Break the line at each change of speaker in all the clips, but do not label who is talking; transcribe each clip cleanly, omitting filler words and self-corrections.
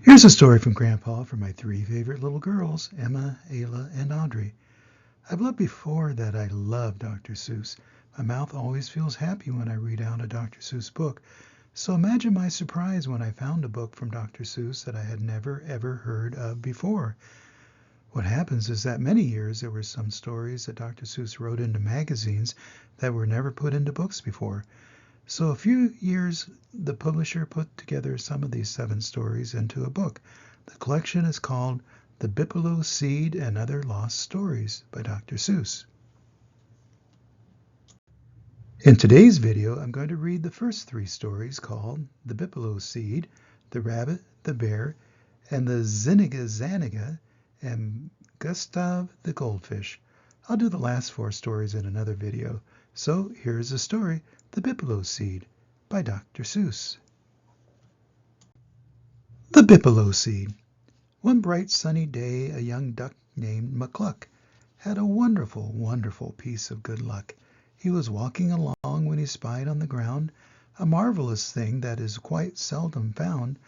Here's a story from Grandpa for my three favorite little girls, Emma, Ayla, and Audrey. I've loved before that I love Dr. Seuss. My mouth always feels happy when I read out a Dr. Seuss book. So imagine my surprise when I found a book from Dr. Seuss that I had never ever heard of before. What happens is that many years there were some stories that Dr. Seuss wrote into magazines that were never put into books before. So a few years the publisher put together some of these 7 stories into a book. The collection is called The Bipolo Seed and Other Lost Stories by Dr. Seuss. In today's video, I'm going to read the first 3 stories called The Bipolo Seed, The Rabbit, the Bear, and the Zaniga, and Gustav the Goldfish. I'll do the last 4 stories in another video. So here's the story, The Bipolo Seed by Dr. Seuss. The Bipolo Seed. One bright sunny day, a young duck named McCluck had a wonderful, wonderful piece of good luck. He was walking along when he spied on the ground a marvelous thing that is quite seldom found.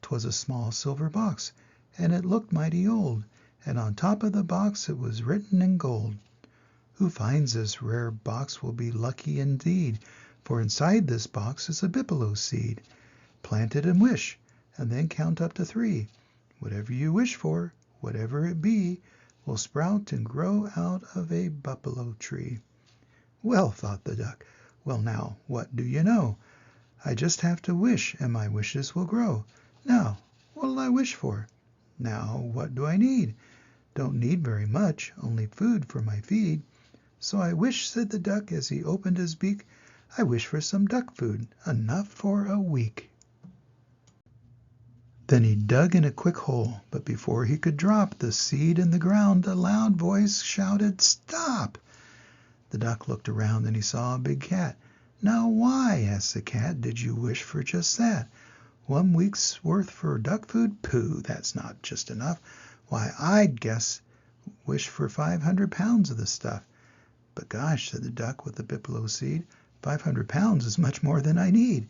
'Twas a small silver box, and it looked mighty old, and on top of the box it was written in gold. Who finds this rare box will be lucky indeed, for inside this box is a Bipolo seed. Plant it and wish, and then count up to 3. Whatever you wish for, whatever it be, will sprout and grow out of a Bippolo tree. Well, thought the duck, well now, what do you know? I just have to wish, and my wishes will grow. Now, what'll I wish for? Now, what do I need? Don't need very much, only food for my feed. So I wish, said the duck as he opened his beak, I wish for some duck food, enough for a week. Then he dug in a quick hole, but before he could drop the seed in the ground, a loud voice shouted, "Stop!" The duck looked around and he saw a big cat. Now why, asked the cat, did you wish for just that? 1 week's worth for duck food? Pooh, that's not just enough. Why, I'd wish for 500 pounds of the stuff. But gosh, said the duck with the Bipolo seed, 500 pounds is much more than I need.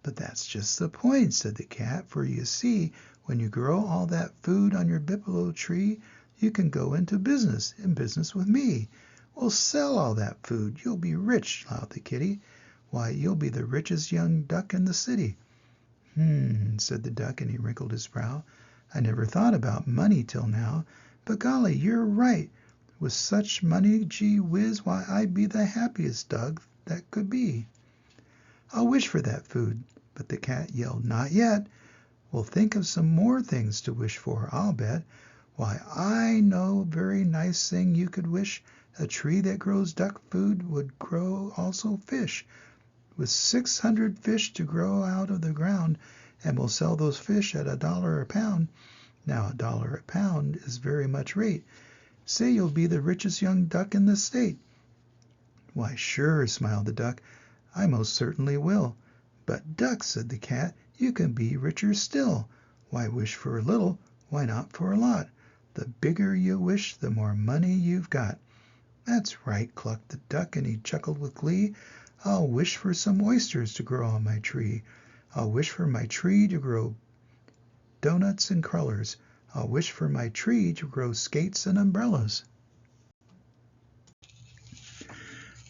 But that's just the point, said the cat, for you see, when you grow all that food on your Bippolo tree, you can go into business, in business with me. We'll sell all that food. You'll be rich, laughed the kitty. Why, you'll be the richest young duck in the city. Said the duck, and he wrinkled his brow. I never thought about money till now, but golly, you're right. With such money, gee whiz, why, I'd be the happiest duck that could be. I'll wish for that food. But the cat yelled, not yet. We'll think of some more things to wish for, I'll bet. Why, I know a very nice thing you could wish. A tree that grows duck food would grow also fish, with 600 fish to grow out of the ground, and we'll sell those fish at $1 a pound. Now $1 a pound is very much rate. Say you'll be the richest young duck in the state. Why, sure, smiled the duck, I most certainly will. But duck, said the cat, you can be richer still. Why wish for a little? Why not for a lot? The bigger you wish, the more money you've got. That's right, clucked the duck, and he chuckled with glee. I'll wish for some oysters to grow on my tree. I'll wish for my tree to grow doughnuts and crullers. I'll wish for my tree to grow skates and umbrellas.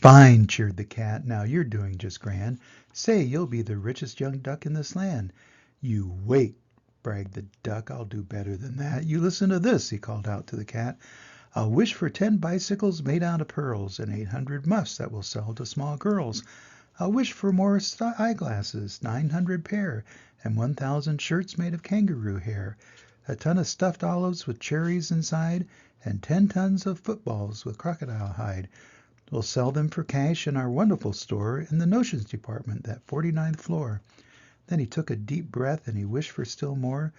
Fine, cheered the cat. Now you're doing just grand. Say, you'll be the richest young duck in this land. You wait, bragged the duck. I'll do better than that. You listen to this, he called out to the cat. I'll wish for 10 bicycles made out of pearls and 800 muffs that will sell to small girls. I'll wish for more eyeglasses, 900 pair, and 1,000 shirts made of kangaroo hair, a ton of stuffed olives with cherries inside, and 10 tons of footballs with crocodile hide. We'll sell them for cash in our wonderful store in the notions department, that 49th floor. Then he took a deep breath and he wished for still more.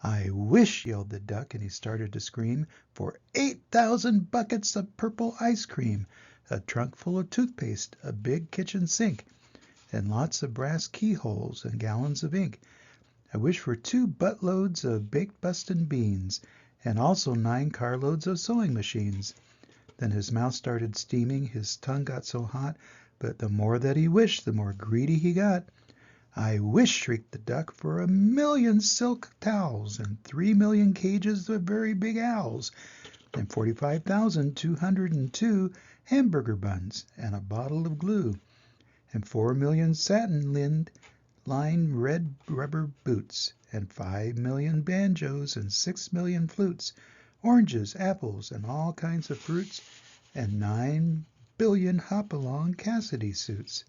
I wish, yelled the duck, and he started to scream, for 8,000 buckets of purple ice cream, a trunk full of toothpaste, a big kitchen sink, and lots of brass keyholes and gallons of ink. I wish for 2 buttloads of baked bustin' beans, and also 9 carloads of sewing machines. Then his mouth started steaming, his tongue got so hot, but the more that he wished, the more greedy he got. I wish, shrieked the duck, for 1,000,000 silk towels and 3,000,000 cages of very big owls and 45,202 hamburger buns and a bottle of glue and 4,000,000 satin-lined red rubber boots and 5,000,000 banjos and 6,000,000 flutes, oranges, apples, and all kinds of fruits, and 9,000,000,000 hop-along Cassidy suits.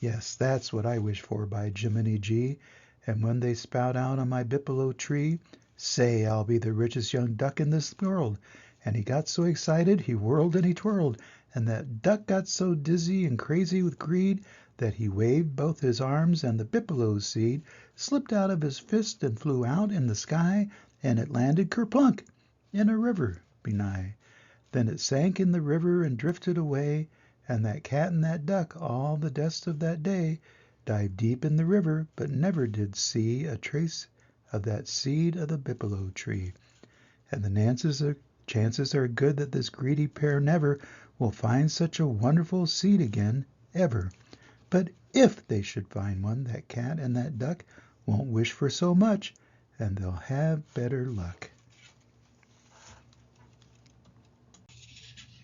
Yes, that's what I wish for, by Jiminy G. And when they spout out on my Bippolo tree, say, I'll be the richest young duck in this world. And he got so excited he whirled and he twirled, and that duck got so dizzy and crazy with greed that he waved both his arms, and the Bipolo Seed slipped out of his fist and flew out in the sky, and it landed kerplunk in a river benigh. Then it sank in the river and drifted away, and that cat and that duck all the rest of that day dived deep in the river, but never did see a trace of that seed of the Bippolo tree. And the chances are good that this greedy pair never will find such a wonderful seed again, ever. But if they should find one, that cat and that duck won't wish for so much, and they'll have better luck.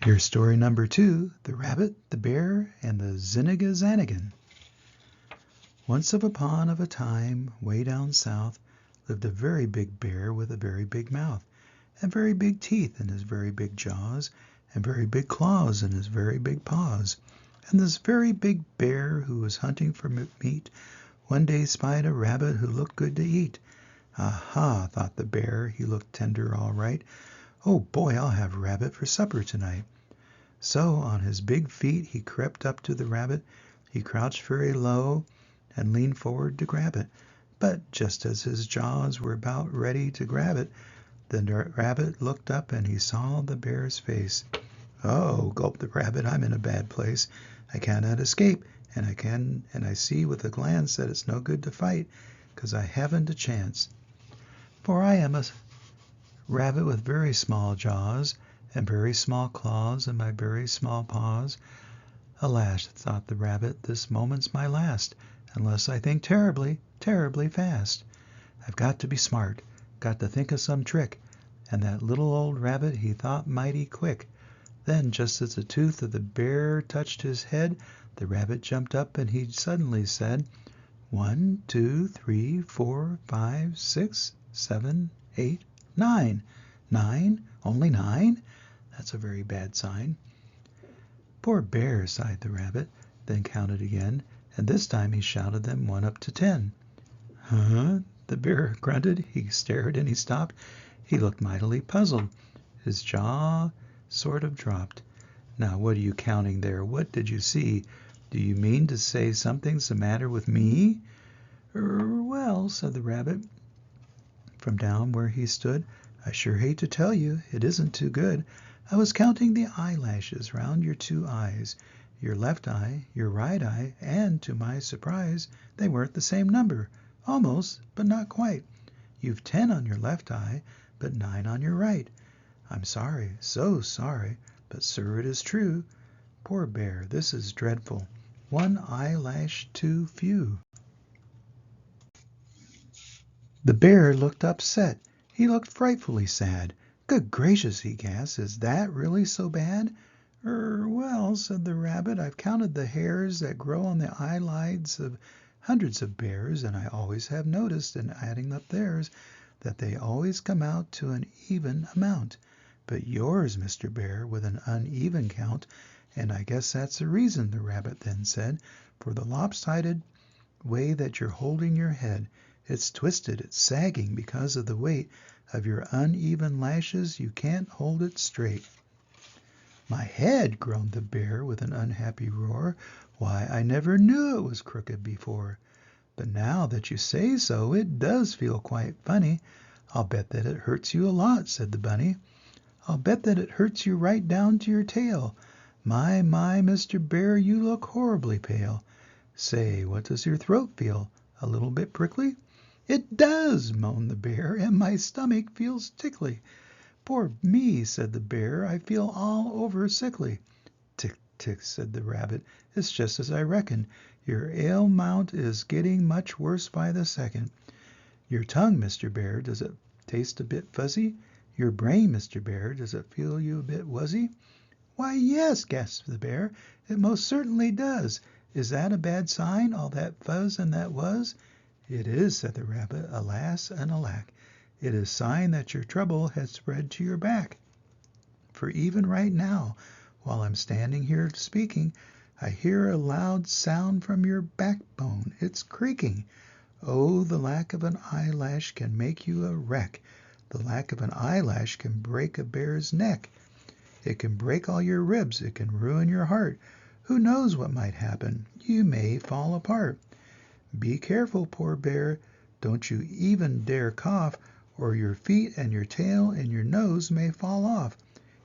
Here's story number 2, The Rabbit, the Bear, and the Zaniga. Once upon a time, way down south, lived a very big bear with a very big mouth, and very big teeth in his very big jaws, and very big claws in his very big paws. And this very big bear, who was hunting for meat, one day spied a rabbit who looked good to eat. Aha, thought the bear, he looked tender all right. Oh boy, I'll have rabbit for supper tonight. So on his big feet he crept up to the rabbit. He crouched very low and leaned forward to grab it. But just as his jaws were about ready to grab it, the rabbit looked up and he saw the bear's face. Oh, gulped the rabbit, I'm in a bad place. I cannot escape, and I see with a glance that it's no good to fight, 'cause I haven't a chance. For I am a rabbit with very small jaws, and very small claws, and my very small paws. Alas, thought the rabbit, this moment's my last, unless I think terribly, terribly fast. I've got to be smart, got to think of some trick, and that little old rabbit he thought mighty quick. Then, just as the tooth of the bear touched his head, the rabbit jumped up and he suddenly said, 1, 2, 3, 4, 5, 6, 7, 8, 9. 9? Only 9? That's a very bad sign. Poor bear, sighed the rabbit, then counted again, and this time he shouted them 1 up to 10. Huh? The bear grunted, he stared and he stopped. He looked mightily puzzled. His jaw sort of dropped. Now, what are you counting there? What did you see? Do you mean to say something's the matter with me? Well, said the rabbit, from down where he stood, I sure hate to tell you, it isn't too good. I was counting the eyelashes round your 2 eyes, your left eye, your right eye, and to my surprise, they weren't the same number. Almost, but not quite. You've 10 on your left eye, but 9 on your right. I'm sorry, so sorry, but sir, it is true. Poor bear, this is dreadful. 1 eyelash too few. The bear looked upset. He looked frightfully sad. Good gracious, he gasped, is that really so bad? Well, said the rabbit, I've counted the hairs that grow on the eyelids of hundreds of bears, and I always have noticed, in adding up theirs, that they always come out to an even amount. But yours, Mr. Bear, with an uneven count, and I guess that's the reason, the rabbit then said, for the lopsided way that you're holding your head. It's twisted, it's sagging because of the weight of your uneven lashes. You can't hold it straight. My head, groaned the bear with an unhappy roar. Why, I never knew it was crooked before. But now that you say so, it does feel quite funny. I'll bet that it hurts you a lot, said the bunny. I'll bet that it hurts you right down to your tail. My, Mr. Bear, you look horribly pale. Say, what does your throat feel? A little bit prickly? It does, moaned the bear, and my stomach feels tickly. Poor me, said the bear, I feel all over sickly. Tick, tick, said the rabbit, it's just as I reckoned. Your ailment is getting much worse by the second. Your tongue, Mr. Bear, does it taste a bit fuzzy? Your brain, Mr. Bear, does it feel you a bit wuzzy? Why, yes, gasped the bear, it most certainly does. Is that a bad sign, all that fuzz and that was? It is, said the rabbit, alas and alack. It is sign that your trouble has spread to your back. For even right now, while I'm standing here speaking, I hear a loud sound from your backbone. It's creaking. Oh, the lack of an eyelash can make you a wreck. The lack of an eyelash can break a bear's neck. It can break all your ribs. It can ruin your heart. Who knows what might happen? You may fall apart. Be careful, poor bear. Don't you even dare cough, or your feet and your tail and your nose may fall off.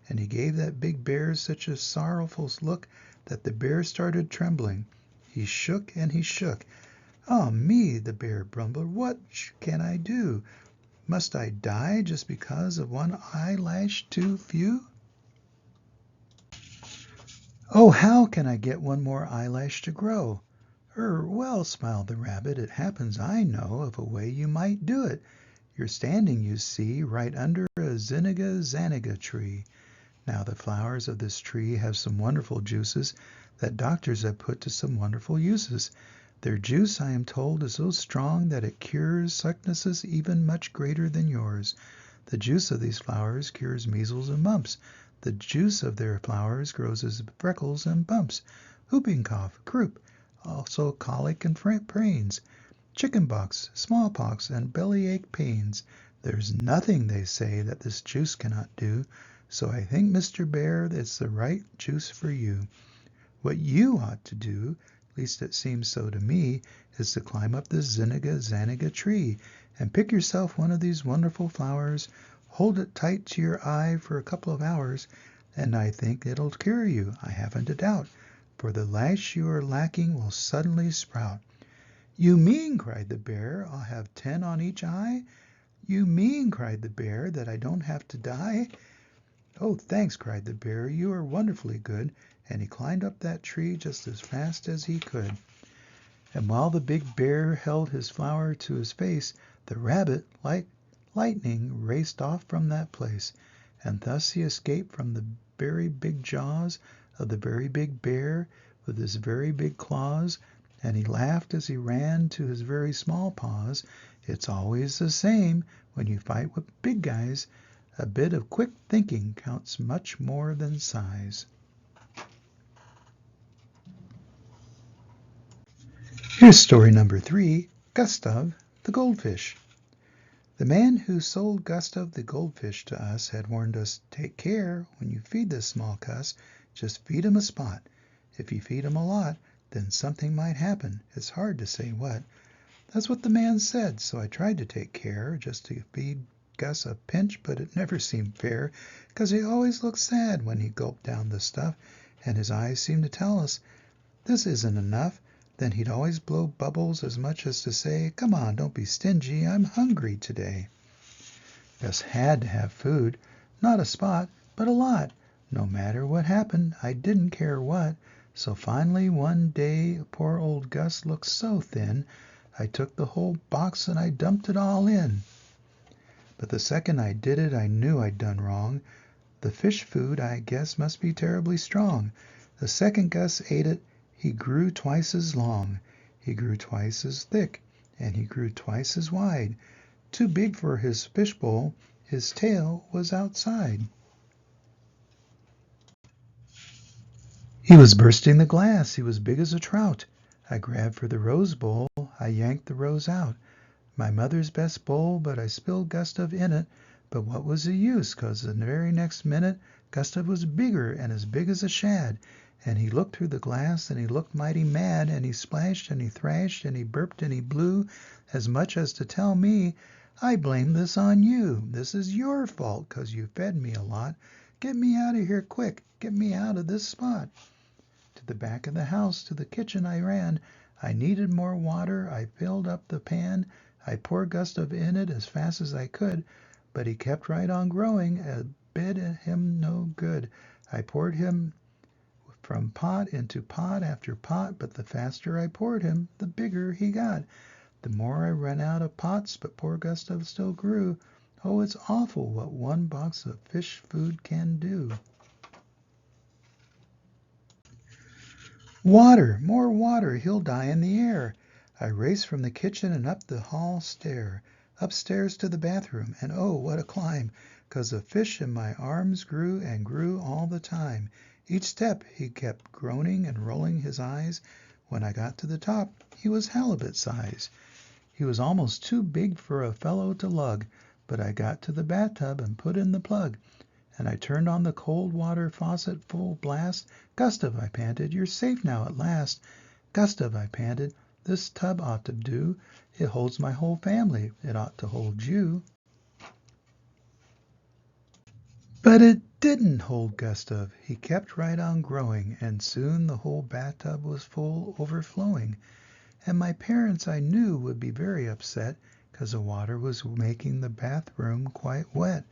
And he gave that big bear such a sorrowful look that the bear started trembling. He shook and he shook. "Ah, me," the bear grumbled. "What can I do? Must I die just because of one eyelash too few?" "Oh, how can I get one more eyelash to grow?" Well," smiled the rabbit, "it happens I know of a way you might do it. You're standing, you see, right under a Zaniga tree. Now the flowers of this tree have some wonderful juices that doctors have put to some wonderful uses. Their juice, I am told, is so strong that it cures sicknesses even much greater than yours. The juice of these flowers cures measles and mumps. The juice of their flowers grows as freckles and bumps, whooping cough, croup, also colic and prains, chickenpox, smallpox, and bellyache pains. There's nothing, they say, that this juice cannot do. So I think, Mr. Bear, it's the right juice for you. What you ought to do, at least it seems so to me, is to climb up this Zaniga tree and pick yourself one of these wonderful flowers, hold it tight to your eye for a couple of hours, and I think it'll cure you, I haven't a doubt, for the lash you are lacking will suddenly sprout." "You mean," cried the bear, "I'll have 10 on each eye? You mean," cried the bear, "that I don't have to die?" "Oh, thanks," cried the bear, "you are wonderfully good," and he climbed up that tree just as fast as he could. And while the big bear held his flower to his face, the rabbit, like lightning, raced off from that place, and thus he escaped from the very big jaws of the very big bear with his very big claws, and he laughed as he ran to his very small paws. It's always the same when you fight with big guys. A bit of quick thinking counts much more than size. Here's story number 3, Gustav the Goldfish. The man who sold Gustav the Goldfish to us had warned us, "Take care when you feed this small cuss. Just feed him a spot. If you feed him a lot, then something might happen. It's hard to say what." That's what the man said, so I tried to take care, just to feed Gus a pinch, but it never seemed fair, 'cause he always looked sad when he gulped down the stuff, and his eyes seemed to tell us this isn't enough. Then he'd always blow bubbles as much as to say, "Come on, don't be stingy, I'm hungry today." Gus had to have food, not a spot, but a lot. No matter what happened, I didn't care what. So finally one day poor old Gus looked so thin, I took the whole box and I dumped it all in. But the second I did it, I knew I'd done wrong. The fish food, I guess, must be terribly strong. The second Gus ate it, he grew twice as long. He grew twice as thick, and he grew twice as wide. Too big for his fishbowl, his tail was outside. He was bursting the glass, he was big as a trout. I grabbed for the rose bowl, I yanked the rose out. My mother's best bowl, but I spilled Gustav in it. But what was the use, 'cause the very next minute Gustav was bigger and as big as a shad, and he looked through the glass and he looked mighty mad, and he splashed and he thrashed and he burped and he blew, as much as to tell me, "I blame this on you. This is your fault, 'cause you fed me a lot. Get me out of here quick. Get me out of this spot." To the back of the house, to the kitchen I ran. I needed more water. I filled up the pan. I poured Gustav in it as fast as I could, but he kept right on growing. It did him no good. I poured him from pot into pot after pot, but the faster I poured him, the bigger he got. The more I ran out of pots, but poor Gustav still grew. Oh, it's awful what one box of fish food can do. Water, more water, he'll die in the air. I raced from the kitchen and up the hall stair, upstairs to the bathroom, and oh, what a climb, 'cause the fish in my arms grew and grew all the time. Each step he kept groaning and rolling his eyes. When I got to the top, he was halibut size. He was almost too big for a fellow to lug, but I got to the bathtub and put in the plug, and I turned on the cold water faucet full blast. Gustav, I panted, you're safe now at last. Gustav, I panted, this tub ought to do. It holds my whole family. It ought to hold you. But it didn't hold Gustav. He kept right on growing, and soon the whole bathtub was full, overflowing. And my parents, I knew, would be very upset, 'cause the water was making the bathroom quite wet.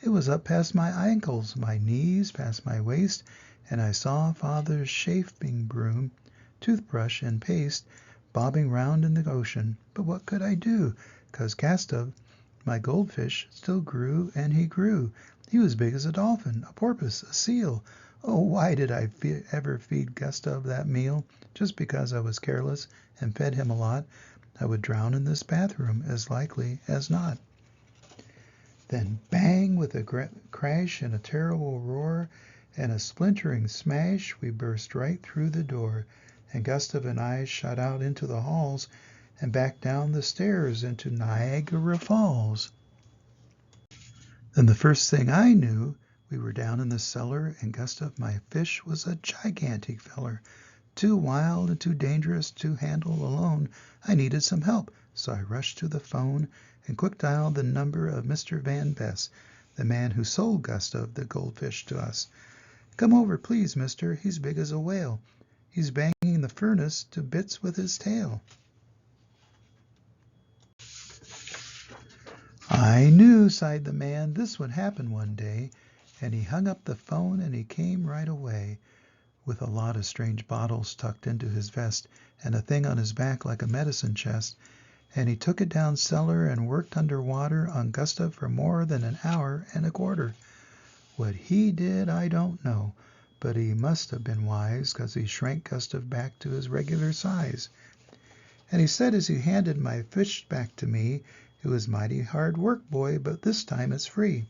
It was up past my ankles, my knees, past my waist, and I saw Father's chafing broom, toothbrush, and paste bobbing round in the ocean. But what could I do? 'Cause Gustav, my goldfish, still grew, and he grew. He was big as a dolphin, a porpoise, a seal. Oh, why did I ever feed Gustav that meal? Just because I was careless and fed him a lot. I would drown in this bathroom as likely as not. Then bang, with a crash and a terrible roar and a splintering smash, we burst right through the door, and Gustav and I shot out into the halls and back down the stairs into Niagara Falls. Then the first thing I knew, we were down in the cellar, and Gustav, my fish, was a gigantic feller. Too wild and too dangerous to handle alone. I needed some help, so I rushed to the phone and quick dialed the number of Mr. Van Bess, the man who sold Gustav the Goldfish to us. Come over, please, mister. He's big as a whale. He's banging the furnace to bits with his tail. I knew, sighed the man, this would happen one day, and he hung up the phone and he came right away, with a lot of strange bottles tucked into his vest and a thing on his back like a medicine chest, and he took it down cellar and worked under water on Gustav for more than an hour and a quarter. What he did I don't know, but he must have been wise, 'cause he shrank Gustav back to his regular size. And he said as he handed my fish back to me, it was mighty hard work, boy, but this time it's free.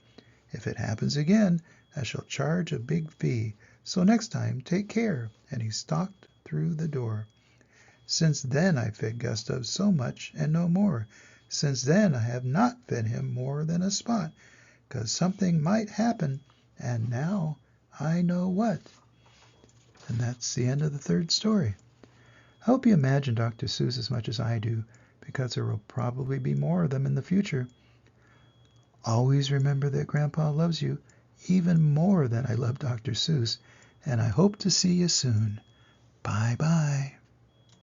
If it happens again, I shall charge a big fee. So next time, take care. And he stalked through the door. Since then I fed Gustav so much and no more. Since then I have not fed him more than a spot, 'cause something might happen, and now I know what. And that's the end of the third story. I hope you imagine Dr. Seuss as much as I do, because there will probably be more of them in the future. Always remember that Grandpa loves you even more than I love Dr. Seuss, and I hope to see you soon. Bye-bye.